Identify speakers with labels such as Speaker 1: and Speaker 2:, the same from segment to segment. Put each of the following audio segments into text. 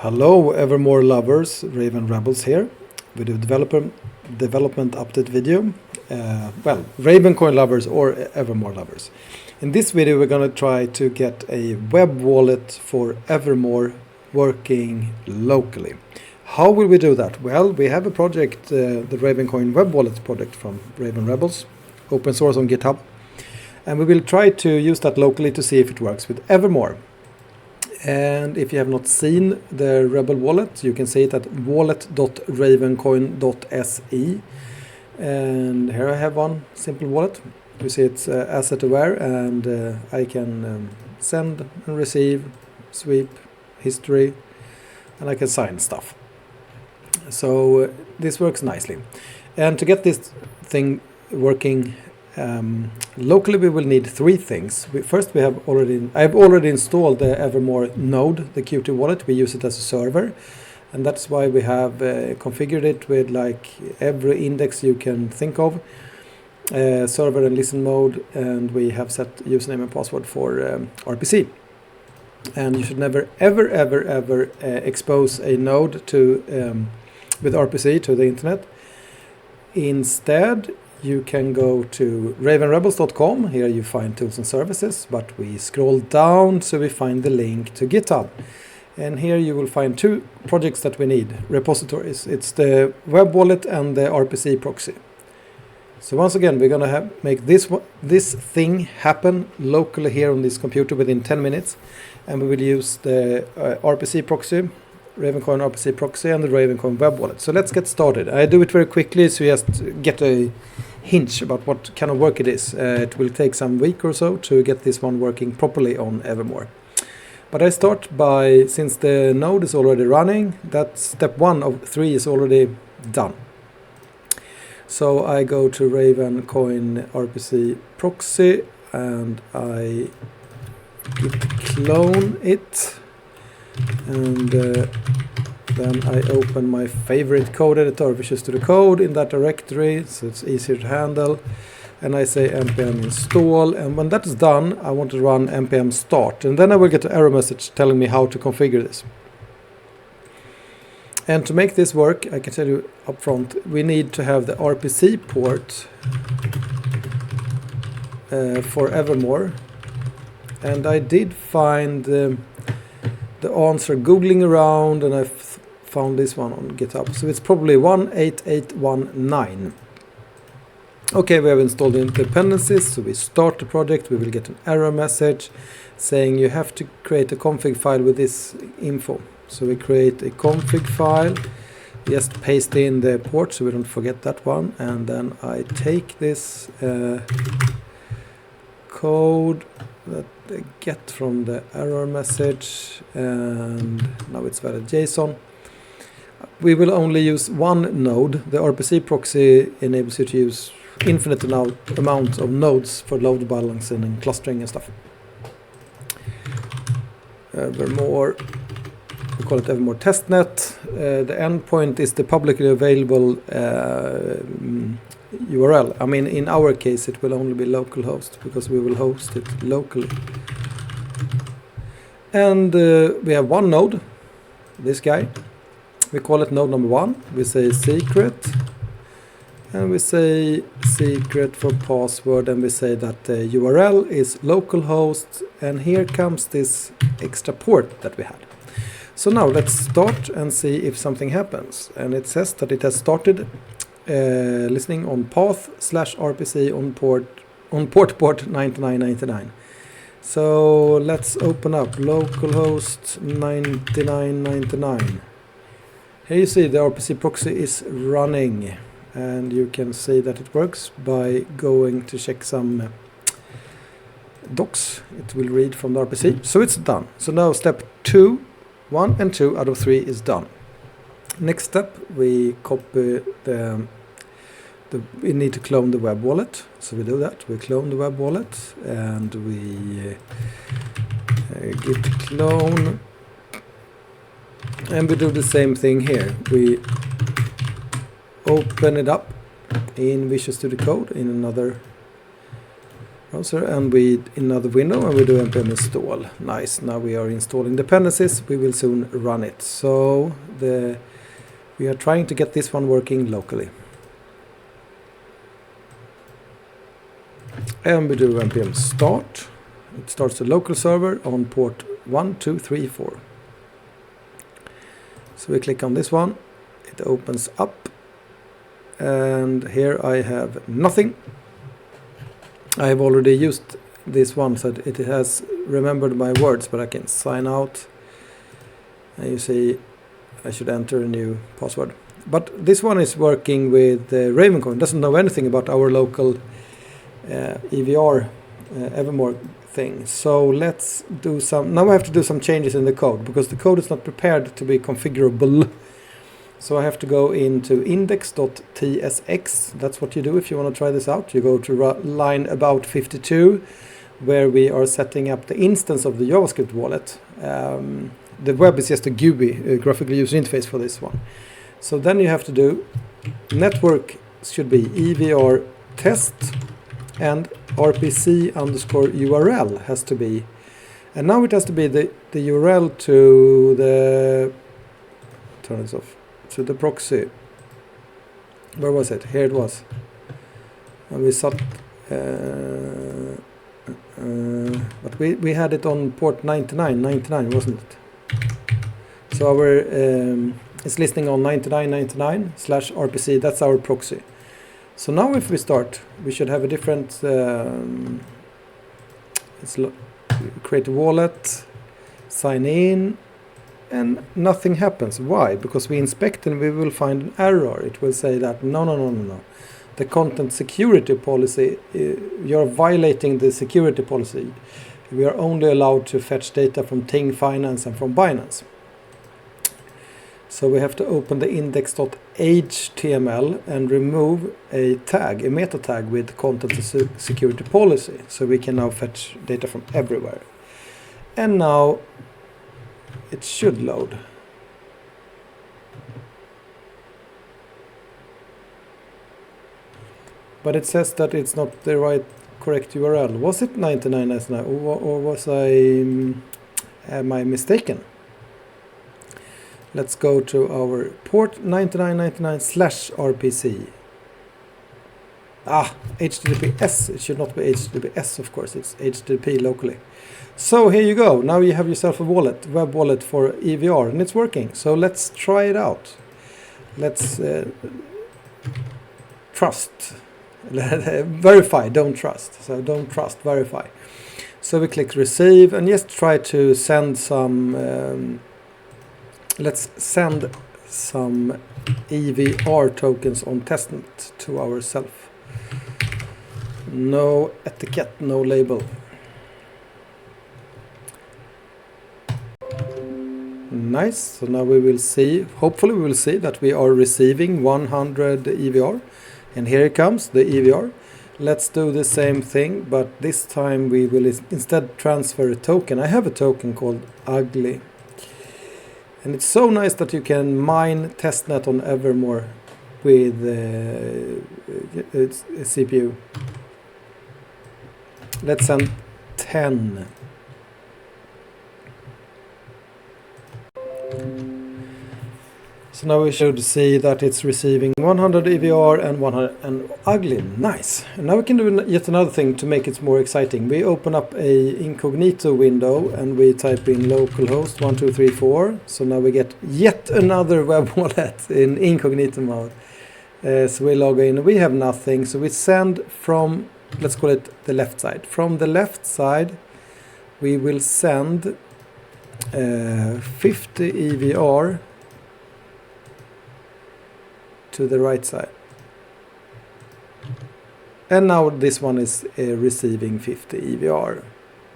Speaker 1: Hello Evrmore lovers, Raven Rebels here with a development update video. Ravencoin lovers or Evrmore lovers. In this video we're going to try to get a web wallet for Evrmore working locally. How will we do that? Well, we have a project, the Ravencoin web wallet project from Raven Rebels, open source on GitHub. And we will try to use that locally to see if it works with Evrmore. And if you have not seen the Rebel wallet, you can see it at wallet.ravencoin.se. And here I have one simple wallet. You see it's asset aware, and I can send and receive, sweep, history, and I can sign stuff. So this works nicely. And to get this thing working locally, we will need three things. I've already installed the Evrmore node, the Qt wallet. We use it as a server, and that's why we have configured it with like every index you can think of, server and listen mode, and we have set username and password for RPC. And you should never ever expose a node to with RPC to the internet. Instead, you can go to ravenrebels.com. Here you find tools and services, but we scroll down so we find the link to GitHub. And here you will find two projects that we need, repositories. It's the web wallet and the RPC proxy. So once again, we're going to make this thing happen locally here on this computer within 10 minutes. And we will use the RPC proxy, Ravencoin RPC proxy, and the Ravencoin web wallet. So let's get started. I do it very quickly so you just get a hint about what kind of work it is. It will take some week or so to get this one working properly on Evrmore. But I start by, since the node is already running, that step 1 of 3 is already done. So I go to Ravencoin RPC proxy and I git clone it, and then I open my favorite code editor, Visual Studio Code, in that directory, so it's easier to handle. And I say npm install, and when that's done, I want to run npm start, and then I will get an error message telling me how to configure this. And to make this work, I can tell you up front, we need to have the RPC port for Evrmore. And I did find the answer googling around, and I found this one on GitHub. So it's probably 18819. Okay, we have installed the dependencies, so we start the project. We will get an error message saying you have to create a config file with this info. So we create a config file, just paste in the port so we don't forget that one, and then I take this code that I get from the error message, and now it's valid JSON. We will only use one node. The RPC proxy enables you to use infinite amount of nodes for load balancing and clustering and stuff. Evrmore, we call it Evrmore testnet. The endpoint is the publicly available URL. I mean, in our case, it will only be localhost because we will host it locally. And we have one node, this guy. We call it node number 1. We say secret, and we say secret for password, and we say that the URL is localhost, and here comes this extra port that we had. So now let's start and see if something happens. And it says that it has started listening on path/RPC on port 9999. So let's open up localhost 9999. Here you see the RPC proxy is running, and you can see that it works by going to check some docs. It will read from the RPC. So it's done. So now step 1 and 2 out of 3 is done. Next step, we copy we need to clone the web wallet. So we do that. We clone the web wallet, and we git clone. And we do the same thing here. We open it up in Visual Studio Code in another browser, and we in another window, and we do npm install. Nice. Now we are installing dependencies. We will soon run it. So we are trying to get this one working locally. And we do npm start. It starts the local server on port 1234. So we click on this one. It opens up. And here I have nothing. I have already used this one, so it has remembered my words, but I can sign out. And you see I should enter a new password. But this one is working with Ravencoin. Doesn't know anything about our local EVR Evrmore thing. So let's do some. Now I have to do some changes in the code because the code is not prepared to be configurable. So I have to go into index.tsx. That's what you do if you want to try this out. You go to line about 52, where we are setting up the instance of the JavaScript wallet. The web is just a GUI, a graphical user interface for this one. So then you have to do network should be EVR test, and RPC underscore URL has to be. And now it has to be the URL to the, turn this off, to the proxy. Where was it? Here it was. And we set, but we had it on port 99, wasn't it? So our it's listening on 9999/RPC. That's our proxy. So now if we start, we should have a different. Create a wallet, sign in, and nothing happens. Why? Because we inspect and we will find an error. It will say that no. The content security policy, you're violating the security policy. We are only allowed to fetch data from Ting Finance and from Binance. So we have to open the index.html and remove a tag, a meta tag with content security policy. So we can now fetch data from everywhere. And now it should load. But it says that it's not the right correct URL. Was it 9999 or was am I mistaken? Let's go to our port 9999/RPC. HTTPS. It should not be HTTPS, of course. It's HTTP locally. So here you go. Now you have yourself a wallet, web wallet for EVR, and it's working. So let's try it out. Let's trust. Verify, don't trust. So don't trust, verify. So we click receive and just try to send some. Let's send some EVR tokens on testnet to ourselves. No etiquette, no label. Nice. So now we will see, hopefully we will see that we are receiving 100 EVR. And here it comes, the EVR. Let's do the same thing, but this time we will instead transfer a token. I have a token called ugly. And it's so nice that you can mine testnet on Evrmore with a CPU. Let's send 10. So now we should see that it's receiving 100 EVR and 100 and ugly. Nice. And now we can do yet another thing to make it more exciting. We open up a incognito window and we type in localhost 1234. So now we get yet another web wallet in incognito mode. So we log in. We have nothing. So we send from, let's call it the left side. From the left side, we will send 50 EVR to the right side. And now this one is receiving 50 EVR.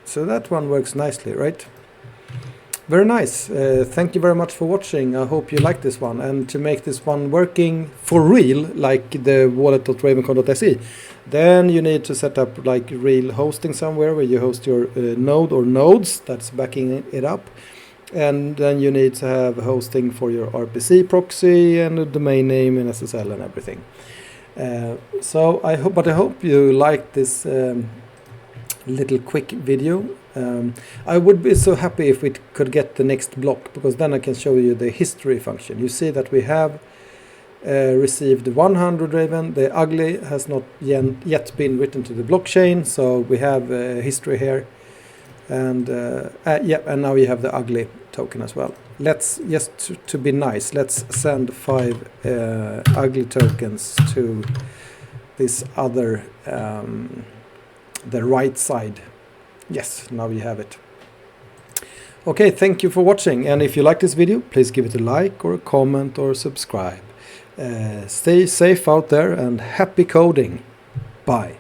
Speaker 1: So that one works nicely, right? Very nice. Thank you very much for watching. I hope you like this one. And to make this one working for real, like the wallet.ravencoin.se, then you need to set up like real hosting somewhere where you host your node or nodes that's backing it up. And then you need to have hosting for your RPC proxy and a domain name and SSL and everything. So I hope you like this little quick video. I would be so happy if we could get the next block, because then I can show you the history function. You see that we have received 100 Raven. The ugly has not yet been written to the blockchain, so we have history here. And yeah, and now you have the ugly token as well. Let's, just to be nice, let's send 5 ugly tokens to this other, the right side. Yes, now you have it. Okay, thank you for watching, and if you like this video, please give it a like or a comment or subscribe. Stay safe out there and happy coding. Bye.